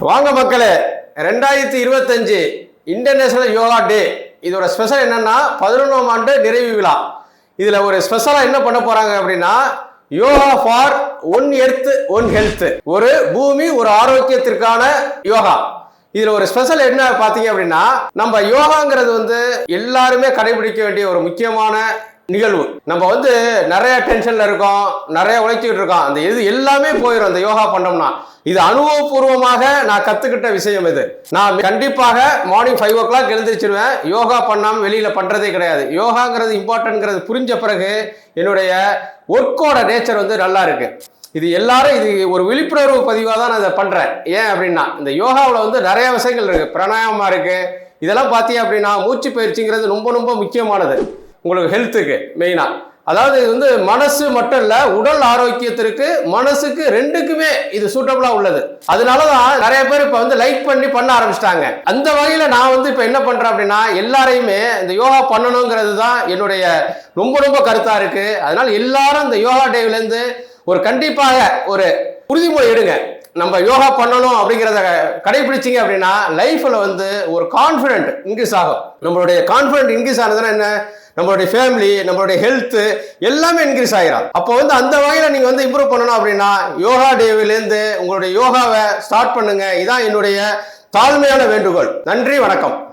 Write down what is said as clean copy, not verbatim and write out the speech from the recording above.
வாங்க மக்களே, 2025 இன்டர்நேஷனல் யோகா டே. இதோட ஸ்பெஷல் என்னன்னா 11ஆம் ஆண்டு நிறைவு விழா. இதுல ஒரு ஸ்பெஷலா என்ன பண்ண போறாங்க அப்படின்னா, yoga for one earth one health, ஒரு பூமி ஒரு ஆரோக்கியத்திற்கான யோகா. இதுல ஒரு ஸ்பெஷல் என்ன பாத்தீங்க அப்படின்னா, நம்ம யோகாங்கிறது எல்லாருமே கடைபிடிக்க வேண்டிய ஒரு முக்கியமான நிகழ்வு. நம்ம நிறைய டென்ஷன்ல இருக்கோம், நிறைய உழைச்சிட்டு இருக்கோம். அந்த இது எல்லாமே போயிடும் அந்த யோகா பண்ணோம்னா. இது அனுபவபூர்வமாக நான் கத்துக்கிட்ட விஷயம். இது நான் கண்டிப்பாக மார்னிங் 5 o'clock எழுந்திரிச்சிருவேன். யோகா பண்ணாம வெளியில பண்றதே கிடையாது. யோகாங்கிறது இம்பார்ட்டன்ட்ங்கிறது புரிஞ்ச பிறகு என்னுடைய ஒர்க்கோட நேச்சர் நல்லா இருக்கு. இது எல்லாரும் இது ஒரு விழிப்புணர்வு பதிவாக தான் நான் இதை பண்றேன். ஏன் அப்படின்னா, இந்த யோகாவில் நிறைய விஷயங்கள் இருக்கு, பிராணாயாமம் இருக்கு. இதெல்லாம் பார்த்தீங்க அப்படின்னா மூச்சு பயிற்சிங்கிறது ரொம்ப ரொம்ப முக்கியமானது உங்களுக்கு ஹெல்த்துக்கு மெயினா. அதாவது இது மனசு மட்டும் இல்ல, உடல் ஆரோக்கியத்திற்கு மனசுக்கு ரெண்டுக்குமே இது சூட்டபிளா உள்ளது. அதனாலதான் நிறைய பேர் இப்ப லைக் பண்ண ஆரம்பிச்சிட்டாங்க. அந்த வகையில நான் இப்ப என்ன பண்றேன் அப்படின்னா, எல்லாரையுமே இந்த யோகா பண்ணணுங்கிறது தான் என்னுடைய ரொம்ப ரொம்ப கருத்தா இருக்கு. அதனால எல்லாரும் இந்த யோகா டேல இருந்து ஒரு கண்டிப்பாக ஒரு உறுதிமொழி எடுங்க. நம்ம யோகா பண்ணணும் அப்படிங்கிறத கடைபிடிச்சிங்க அப்படின்னா லைஃப்ல ஒரு கான்ஃபிடென்ட் இன்க்ரீஸ் ஆகும். நம்மளுடைய கான்ஃபிடென்ட் இன்க்ரீஸ் ஆனதுன்னா என்ன, நம்மளுடைய ஃபேமிலி, நம்மளுடைய ஹெல்த் எல்லாமே இன்க்ரீஸ் ஆகிடும். அப்போ அந்த வகையில் நீங்கள் இம்ப்ரூவ் பண்ணணும் அப்படின்னா யோகா டேவிலேருந்து உங்களுடைய யோகாவை ஸ்டார்ட் பண்ணுங்க. இதான் என்னுடைய தாழ்மையான வேண்டுகோள். நன்றி, வணக்கம்.